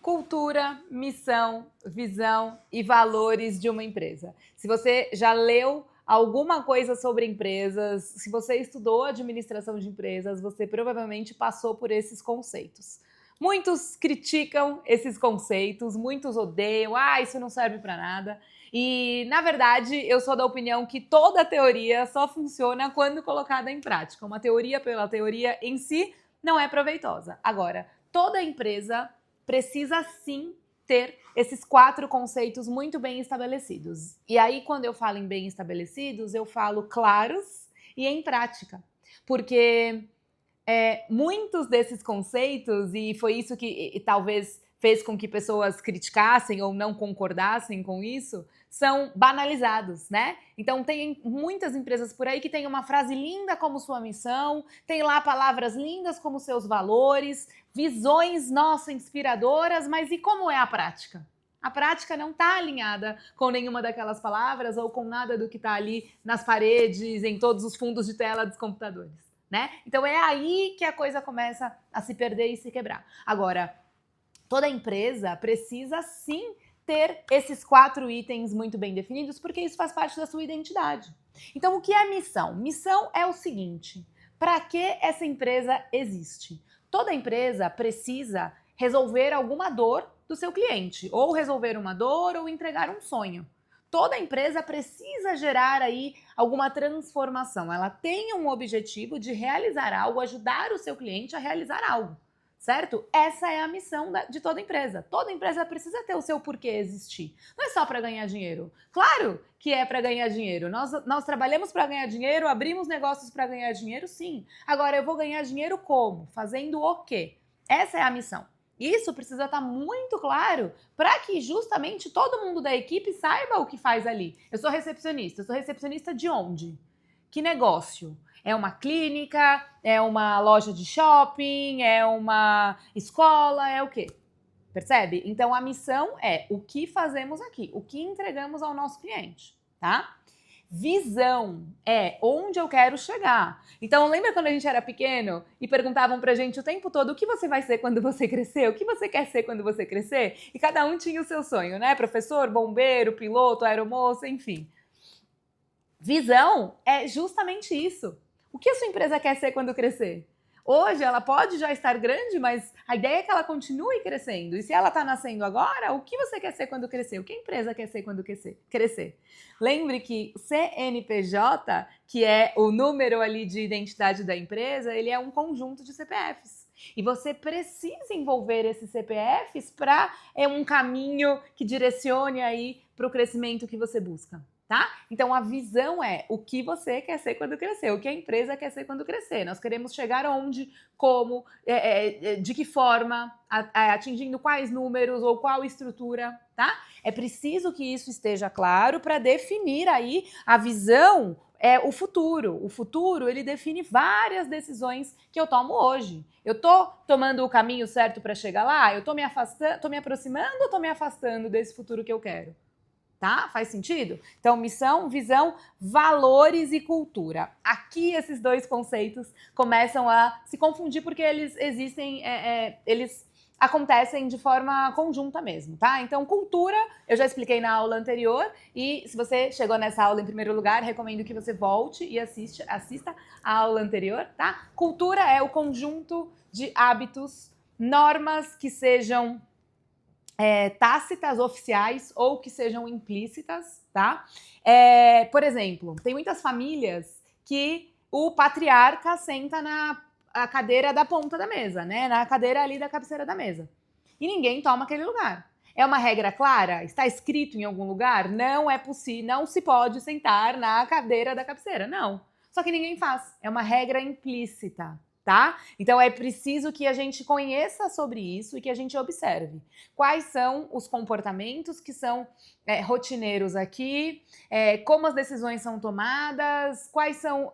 Cultura, missão, visão e valores de uma empresa. Se você já leu alguma coisa sobre empresas, se você estudou administração de empresas, você provavelmente passou por esses conceitos. Muitos criticam esses conceitos, muitos odeiam, isso não serve para nada. E, na verdade, eu sou da opinião que toda teoria só funciona quando colocada em prática. Uma teoria pela teoria em si não é proveitosa. Agora, toda empresa precisa sim ter esses 4 conceitos muito bem estabelecidos. E aí, quando eu falo em bem estabelecidos, eu falo claros e em prática. Porque muitos desses conceitos, e foi isso que talvez fez com que pessoas criticassem ou não concordassem com isso, são banalizados, né? Então tem muitas empresas por aí que tem uma frase linda como sua missão, tem lá palavras lindas como seus valores, visões, nossa, inspiradoras, mas e como é a prática? A prática não está alinhada com nenhuma daquelas palavras ou com nada do que está ali nas paredes, em todos os fundos de tela dos computadores, né? Então é aí que a coisa começa a se perder e se quebrar. Agora, toda empresa precisa sim ter esses 4 itens muito bem definidos, porque isso faz parte da sua identidade. Então, o que é missão? Missão é o seguinte: para que essa empresa existe? Toda empresa precisa resolver alguma dor do seu cliente, ou resolver uma dor ou entregar um sonho. Toda empresa precisa gerar aí alguma transformação. Ela tem um objetivo de realizar algo, ajudar o seu cliente a realizar algo. Certo? Essa é a missão de toda empresa. Toda empresa precisa ter o seu porquê existir. Não é só para ganhar dinheiro. Claro que é para ganhar dinheiro. Nós trabalhamos para ganhar dinheiro, abrimos negócios para ganhar dinheiro, sim. Agora, eu vou ganhar dinheiro como? Fazendo o quê? Essa é a missão. Isso precisa estar muito claro para que justamente todo mundo da equipe saiba o que faz ali. Eu sou recepcionista de onde? Que negócio? É uma clínica? É uma loja de shopping? É uma escola? É o quê? Percebe? Então a missão é o que fazemos aqui, o que entregamos ao nosso cliente, tá? Visão é onde eu quero chegar. Então, lembra quando a gente era pequeno e perguntavam pra gente o tempo todo o que você vai ser quando você crescer? O que você quer ser quando você crescer? E cada um tinha o seu sonho, né? Professor, bombeiro, piloto, aeromoça, enfim. Visão é justamente isso. O que a sua empresa quer ser quando crescer? Hoje ela pode já estar grande, mas a ideia é que ela continue crescendo. E se ela está nascendo agora, o que você quer ser quando crescer? O que a empresa quer ser quando crescer? Lembre que o CNPJ, que é o número ali de identidade da empresa, ele é um conjunto de CPFs. E você precisa envolver esses CPFs para um caminho que direcione aí para o crescimento que você busca. Tá? Então a visão é o que você quer ser quando crescer, o que a empresa quer ser quando crescer. Nós queremos chegar onde, como, de que forma, atingindo quais números ou qual estrutura, tá? É preciso que isso esteja claro para definir aí a visão. O futuro. O futuro, ele define várias decisões que eu tomo hoje. Eu tô tomando o caminho certo para chegar lá? Eu tô me afastando, tô me aproximando ou tô me afastando desse futuro que eu quero? Tá? Faz sentido? Então, missão, visão, valores e cultura. Aqui esses 2 conceitos começam a se confundir porque eles existem, eles acontecem de forma conjunta mesmo, tá? Então, cultura, eu já expliquei na aula anterior e se você chegou nessa aula em primeiro lugar, recomendo que você volte e assista a aula anterior, tá? Cultura é o conjunto de hábitos, normas que sejam tácitas, oficiais ou que sejam implícitas, tá? Por exemplo, tem muitas famílias que o patriarca senta na cadeira da ponta da mesa, né? Na cadeira ali da cabeceira da mesa. E ninguém toma aquele lugar. É uma regra clara? Está escrito em algum lugar? Não é possível, não se pode sentar na cadeira da cabeceira, não. Só que ninguém faz. É uma regra implícita. Tá? Então é preciso que a gente conheça sobre isso e que a gente observe quais são os comportamentos que são rotineiros aqui, como as decisões são tomadas, quais são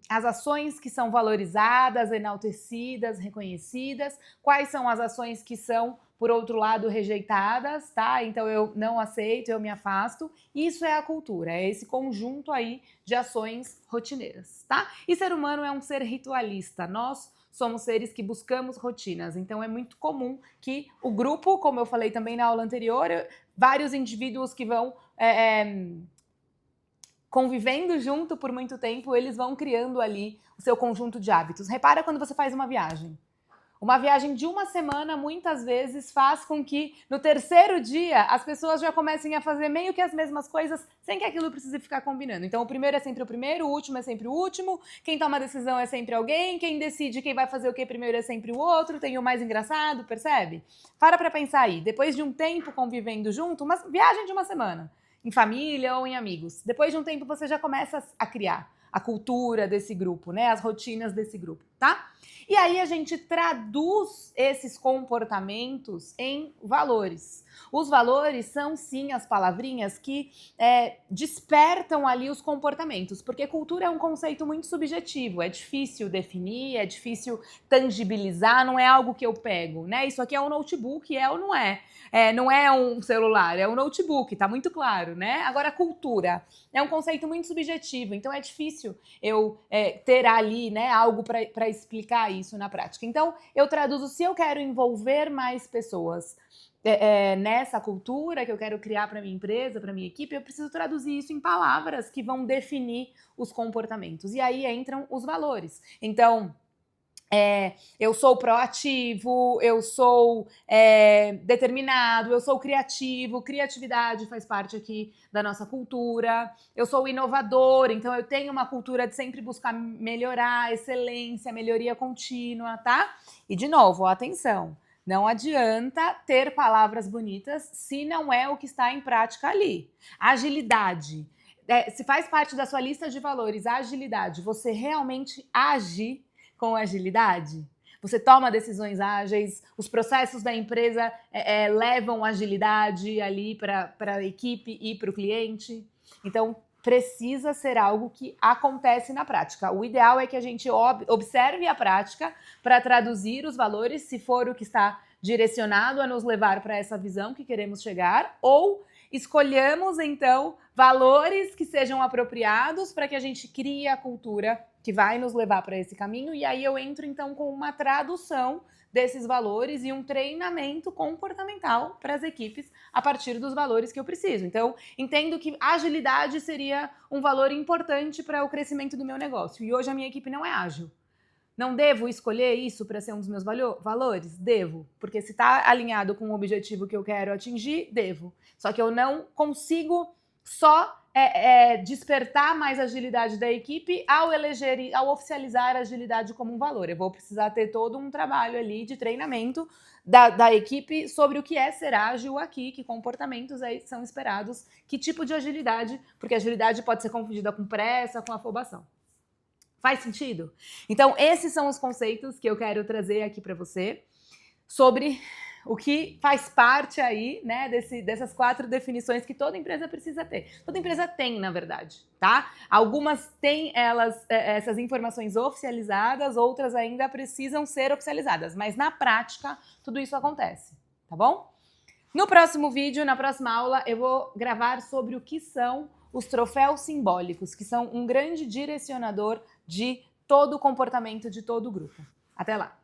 as ações que são valorizadas, enaltecidas, reconhecidas, quais são as ações que são, por outro lado, rejeitadas, tá? Então eu não aceito, eu me afasto. Isso é a cultura, é esse conjunto aí de ações rotineiras, tá? E ser humano é um ser ritualista. Nós somos seres que buscamos rotinas. Então é muito comum que o grupo, como eu falei também na aula anterior, vários indivíduos que vão convivendo junto por muito tempo, eles vão criando ali o seu conjunto de hábitos. Repara quando você faz uma viagem. Uma viagem de uma semana, muitas vezes, faz com que no terceiro dia as pessoas já comecem a fazer meio que as mesmas coisas sem que aquilo precise ficar combinando. Então, o primeiro é sempre o primeiro, o último é sempre o último, quem toma a decisão é sempre alguém, quem decide quem vai fazer o que primeiro é sempre o outro, tem o mais engraçado, percebe? Para pensar aí. Depois de um tempo convivendo junto, uma viagem de uma semana, em família ou em amigos, depois de um tempo você já começa a criar a cultura desse grupo, né? As rotinas desse grupo, tá? E aí a gente traduz esses comportamentos em valores. Os valores são, sim, as palavrinhas que despertam ali os comportamentos, porque cultura é um conceito muito subjetivo, é difícil definir, é difícil tangibilizar, não é algo que eu pego, né? Isso aqui é um notebook, é ou não é? Não é um celular, é um notebook, tá muito claro, né? Agora, cultura é um conceito muito subjetivo, então é difícil eu ter ali, né, algo para explicar isso na prática. Então, eu traduzo, se eu quero envolver mais pessoas nessa cultura que eu quero criar para minha empresa, para minha equipe, eu preciso traduzir isso em palavras que vão definir os comportamentos. E aí entram os valores. Então, eu sou proativo, eu sou determinado, eu sou criativo, criatividade faz parte aqui da nossa cultura, eu sou inovador, então eu tenho uma cultura de sempre buscar melhorar, excelência, melhoria contínua, tá? E de novo, atenção, não adianta ter palavras bonitas se não é o que está em prática ali. Agilidade. Se faz parte da sua lista de valores, a agilidade, você realmente age com agilidade? Você toma decisões ágeis, os processos da empresa levam agilidade ali para a equipe e para o cliente. Então, precisa ser algo que acontece na prática. O ideal é que a gente observe a prática para traduzir os valores, se for o que está direcionado a nos levar para essa visão que queremos chegar, ou escolhamos, então, valores que sejam apropriados para que a gente crie a cultura que vai nos levar para esse caminho, e aí eu entro, então, com uma tradução desses valores e um treinamento comportamental para as equipes a partir dos valores que eu preciso. Então, entendo que agilidade seria um valor importante para o crescimento do meu negócio, e hoje a minha equipe não é ágil. Não devo escolher isso para ser um dos meus valores? Devo, porque se está alinhado com o objetivo que eu quero atingir, devo. Só que eu não consigo só despertar mais agilidade da equipe ao oficializar a agilidade como um valor. Eu vou precisar ter todo um trabalho ali de treinamento da equipe sobre o que é ser ágil aqui, que comportamentos aí são esperados, que tipo de agilidade, porque agilidade pode ser confundida com pressa, com afobação. Faz sentido? Então, esses são os conceitos que eu quero trazer aqui para você sobre o que faz parte aí, né, dessas 4 definições que toda empresa precisa ter. Toda empresa tem, na verdade, tá? Algumas têm essas informações oficializadas, outras ainda precisam ser oficializadas, mas na prática tudo isso acontece, tá bom? No próximo vídeo, na próxima aula, eu vou gravar sobre o que são os troféus simbólicos, que são um grande direcionador de todo o comportamento de todo o grupo. Até lá!